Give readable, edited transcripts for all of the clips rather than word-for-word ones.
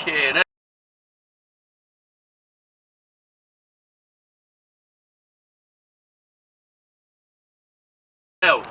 Fucking hell.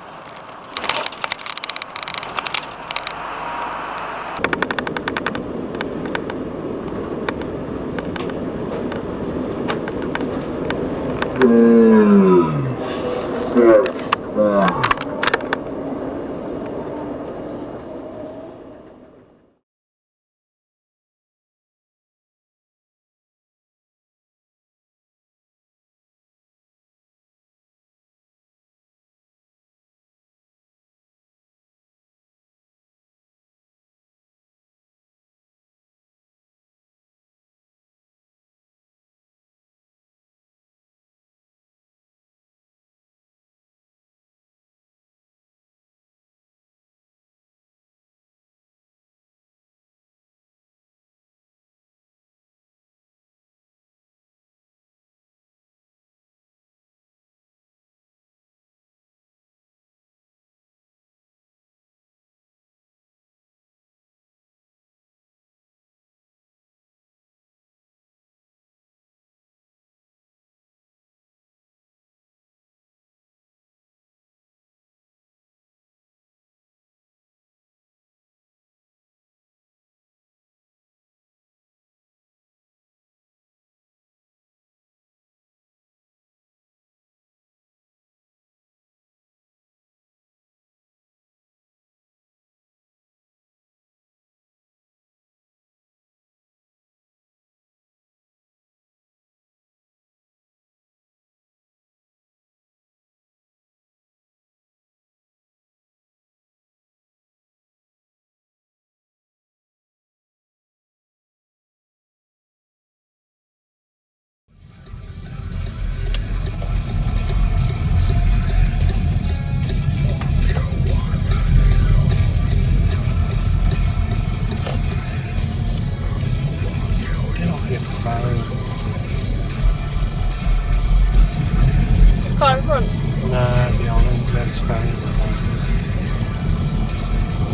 Car in front? Nah, the island's where it's going.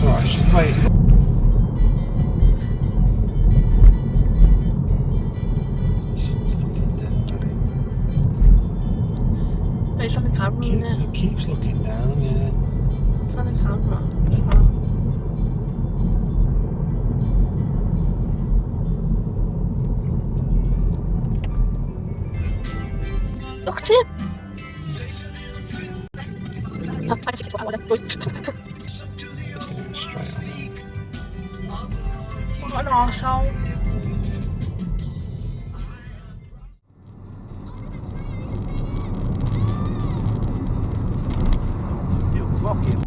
Alright, just wait. It's on the camera, isn't it? It keeps looking down, yeah. It's on the camera. Look at him! Straight on. What an arsehole. You fucking.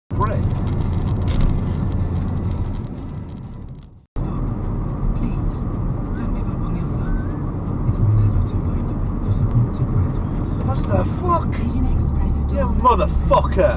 Prick. What the fuck? You motherfucker!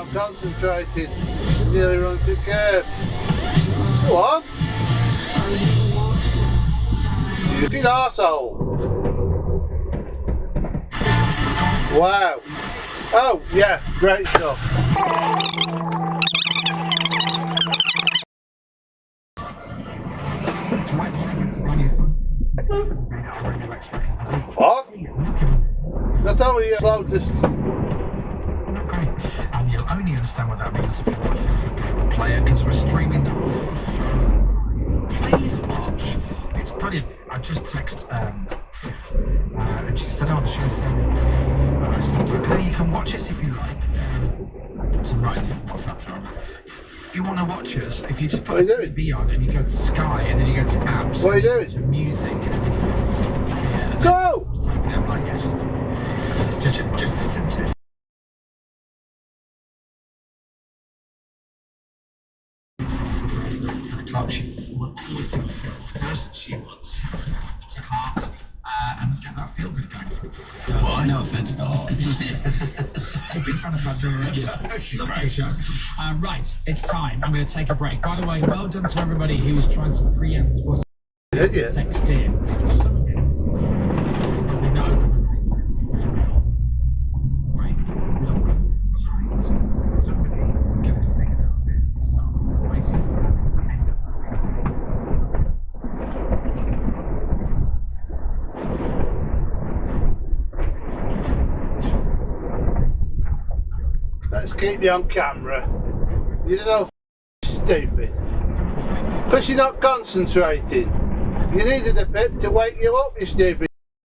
not concentrating. Nearly run to the curb. Go on. Stupid arsehole. Wow. Oh, yeah, great stuff. What? I thought you allowed this. And you'll only understand what that means if you watch the player, because we're streaming the please watch. It's brilliant. I just texted and she said, oh, I said, okay, you can watch us if you like. So right, what's that, John? If you want to watch us, if you just put the TV on and you go to Sky and then you go to apps, what are you doing? To music. Yeah, Go! Yeah, like, yes. Just listen to it. She wants to heart and get that feel good going. Well, no offence at all. A big fan of that already. Love the show. Right, it's time. I'm going to take a break. By the way, well done to everybody who was trying to preempt what you text in. Some of it we know. Right. Somebody is going to sing a little bit. Some voices. Let's keep you on camera. You're so stupid. Because you're not concentrating. You needed a pip to wake you up, you stupid.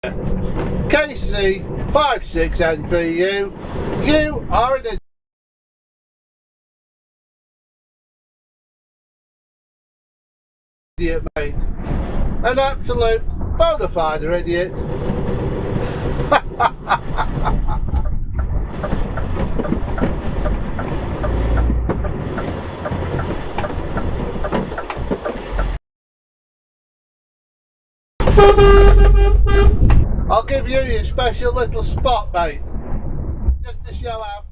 KC 56 NPU. You are an idiot, mate. An absolute bona fide idiot. I'll give you your special little spot, mate, just to show how